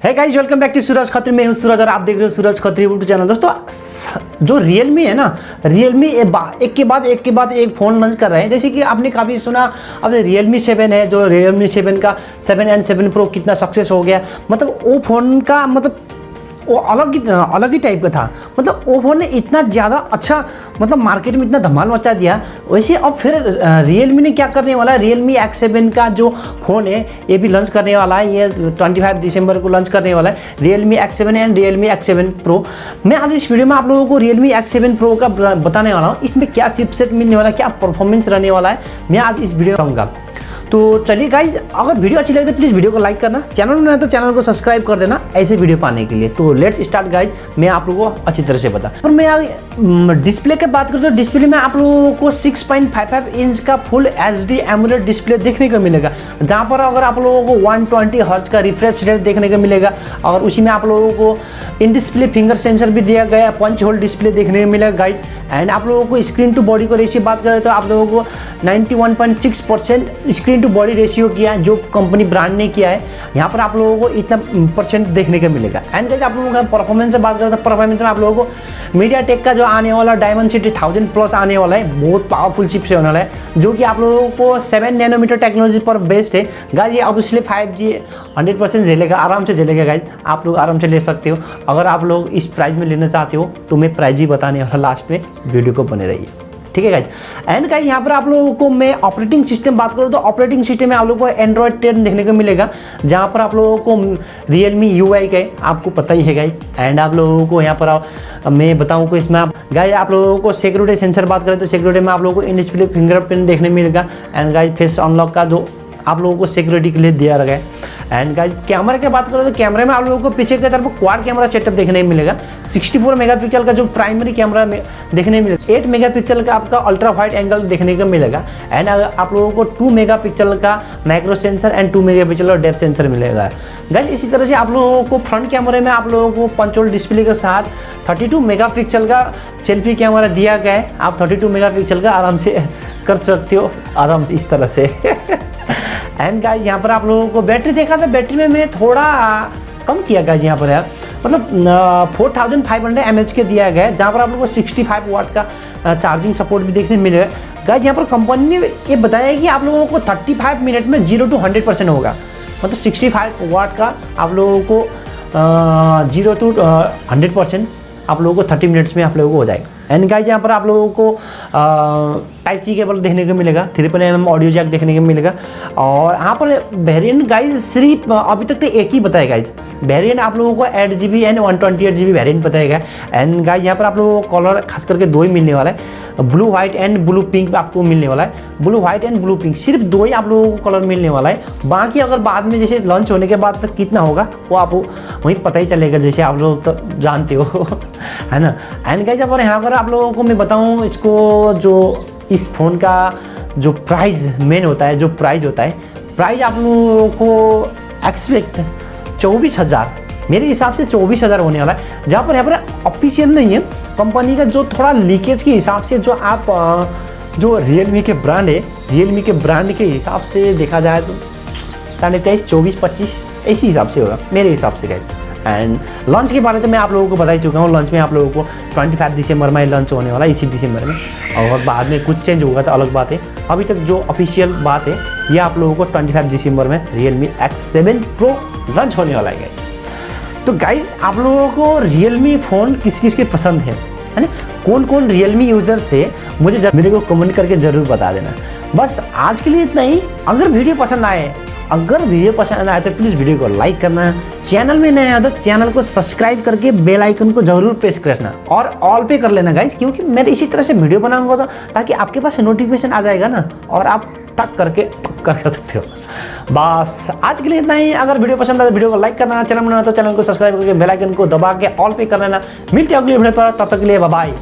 है guys, welcome back to सूरज खत्री। मैं हूं सूरज और आप देख रहे हो सूरज खत्री यूट्यूब चैनल। दोस्तों, जो Realme है ना, Realme एक के बाद एक फ़ोन लॉन्च कर रहे हैं। जैसे कि आपने काफ़ी सुना, अब Realme 7 है, जो Realme 7 का 7 एंड 7 Pro कितना सक्सेस हो गया। मतलब वो फ़ोन का वो अलग ही टाइप का था। मतलब वो फ़ोन ने इतना ज़्यादा अच्छा मतलब मार्केट में इतना धमाल मचा दिया। वैसे अब फिर Realme ने क्या करने वाला है, Realme X7 का जो फ़ोन है ये भी लॉन्च करने वाला है। ये 25 दिसंबर को लॉन्च करने वाला है, Realme X7 and Realme X7 Pro। मैं आज इस वीडियो में आप लोगों को Realme X7 Pro का बताने वाला हूँ। इसमें क्या चिपसेट मिलने वाला है, क्या परफॉर्मेंस रहने वाला है, मैं आज इस वीडियो में बताऊँगा। तो चलिए गाइज, अगर वीडियो अच्छी लगे तो प्लीज़ वीडियो को लाइक करना, चैनल में तो चैनल को सब्सक्राइब कर देना ऐसे वीडियो पाने के लिए। तो लेट्स स्टार्ट गाइज। मैं आप लोगों को अच्छी तरह से बता, और मैं डिस्प्ले की बात करूँ तो डिस्प्ले में आप लोगों को 6.55 इंच का फुल HD एमोलेड डिस्प्ले देखने को मिलेगा, जहाँ पर अगर आप लोगों को 120 हर्ट्ज का रिफ्रेश रेट देखने को मिलेगा। और उसी में आप लोगों को इन डिस्प्ले फिंगर सेंसर भी दिया गया, पंच होल डिस्प्ले देखने को मिलेगा गाइज। एंड आप लोगों को स्क्रीन टू बॉडी को रेशियो बात करें तो आप लोगों को 91.6% स्क्रीन टू बॉडी रेशियो किया है, जो कंपनी ब्रांड ने किया है। यहाँ पर आप लोगों को इतना परसेंट देखने को मिलेगा। एंड गाइस, आप लोगों का परफॉर्मेंस से बात करें तो परफॉर्मेंस में आप लोगों को मीडियाटेक का जो आने वाला Dimensity 1000 प्लस आने वाला है, बहुत पावरफुल चिप से होने वाला है, जो कि आप लोगों को 7 नैनोमीटर टेक्नोलॉजी पर बेस्ड है गाइस। ये ऑब्वियसली 5G 100% झेलेगा, आराम से झेलेगा गाइस। आप लोग आराम से ले सकते हो। अगर आप लोग इस प्राइस में लेना चाहते हो तो मैं प्राइस भी बताने वाला लास्ट में, वीडियो को बने रहिए, ठीक है गाइज। एंड गाइज, यहाँ पर आप लोगों को मैं ऑपरेटिंग सिस्टम बात करूँ तो ऑपरेटिंग सिस्टम में आप लोगों को Android 10 देखने को मिलेगा, जहाँ पर आप लोगों को Realme UI का आपको पता ही है गाइज। एंड आप लोगों को यहाँ पर मैं बताऊँ को इसमें गाइज आप लोगों को सिक्योरिटी सेंसर बात करें तो सिक्योरिटी में आप लोगों को इन डिस्प्ले फिंगरप्रिंट देखने मिलेगा। एंड गाइज, फेस अनलॉक का जो आप लोगों को सिक्योरिटी के लिए दिया गया है। एंड गाइज, कैमरा की बात करें तो कैमरे में आप लोगों को पीछे की तरफ क्वाड कैमरा सेटअप देखने को मिलेगा। 64 मेगापिक्सल का जो प्राइमरी कैमरा में देखने को मिलेगा, 8 मेगापिक्सल का आपका अल्ट्रा वाइड एंगल देखने को मिलेगा। एंड आप लोगों को 2 मेगापिक्सल का मैक्रो सेंसर एंड 2 मेगापिक्सल का डेप्थ सेंसर मिलेगा गाइज। इसी तरह से आप लोगों को फ्रंट कैमरे में आप लोगों को पंच होल डिस्प्ले के साथ 32 मेगापिक्सल का सेल्फी कैमरा दिया गया है। आप 32 मेगापिक्सल का आराम से कर सकते हो, आराम से इस तरह से। एंड गाइज, यहाँ पर आप लोगों को बैटरी देखा था, बैटरी में मैं थोड़ा कम किया गाइज यहाँ पर यार, मतलब 4500 mAh के दिया गया है, जहाँ पर आप लोगों को 65 वाट का चार्जिंग सपोर्ट भी देखने मिलेगा गाइज। यहाँ पर कंपनी ने ये बताया है कि आप लोगों को 35 मिनट में 0 to 100% होगा। मतलब 65 वाट का आप लोगों को 0 to 100% आप लोगों को 30 मिनट्स में आप लोगों को हो जाएगा। एंड गाइज, यहाँ पर आप लोगों को Type-C केबल देखने को मिलेगा, 3.5mm ऑडियो जैक देखने को मिलेगा। और यहाँ पर वेरिएंट गाइज सिर्फ अभी तक तो एक ही बताया गाइज। वेरिएंट आप लोगों को 8GB एंड 128GB वेरिएंट बताएगा। एंड गाइज, यहाँ पर आप लोगों को कलर खास करके 2 ही मिलने वाला है, blue white and blue pink आपको मिलने वाला है। Blue white and blue pink सिर्फ 2 ही आप लोगों को कलर मिलने वाला है। बाकी अगर बाद में जैसे लॉन्च होने के बाद तक कितना होगा वो आपको वहीं पता ही चलेगा, जैसे आप लोग तो जानते हो, है ना। एंड गाइज, अब यहाँ पर आप लोगों को मैं बताऊँ, इसको जो इस फ़ोन का जो प्राइस मेन होता है, जो प्राइस होता है, प्राइस आप लोगों को एक्सपेक्ट 24,000 मेरे हिसाब से 24,000 होने वाला है। जहाँ पर यहाँ पर ऑफिशियल नहीं है, कंपनी का जो थोड़ा लीकेज के हिसाब से जो आप जो Realme के ब्रांड है, Realme के ब्रांड के हिसाब से देखा जाए तो 23.5, 24, 25 इसी हिसाब से होगा मेरे हिसाब से गाइस। एंड लॉन्च के बारे में तो मैं आप लोगों को बता ही चुका हूँ। लॉन्च में आप लोगों को 25 दिसंबर में लॉन्च होने वाला है, इसी दिसंबर में। और बाद में कुछ चेंज होगा तो अलग बात है। अभी तक जो ऑफिशियल बात है, ये आप लोगों को 25 दिसंबर में Realme X7 Pro लॉन्च होने वाला है। तो गाइज, आप लोगों को Realme फ़ोन किस किस के पसंद है ना, कौन कौन Realme यूज़र्स है, मुझे मेरे को कमेंट करके ज़रूर बता देना। बस आज के लिए इतना ही। अगर वीडियो पसंद आए तो प्लीज़ वीडियो को लाइक करना, चैनल में नए आए तो चैनल को सब्सक्राइब करके बेल आइकन को जरूर प्रेस करना और ऑल पे कर लेना गाइज, क्योंकि मैं इसी तरह से वीडियो बनाऊंगा तो ताकि आपके पास नोटिफिकेशन आ जाएगा ना, और आप टक करके कर सकते हो। बस आज के लिए इतना ही। अगर वीडियो पसंद आए तो वीडियो को लाइक करना, चैनल बनाना तो चैनल को सब्सक्राइब करके बेल आइकन को दबा के ऑल पे कर लेना। मिलते हैं अगली वीडियो पर, तब तक के लिए बाय बाय।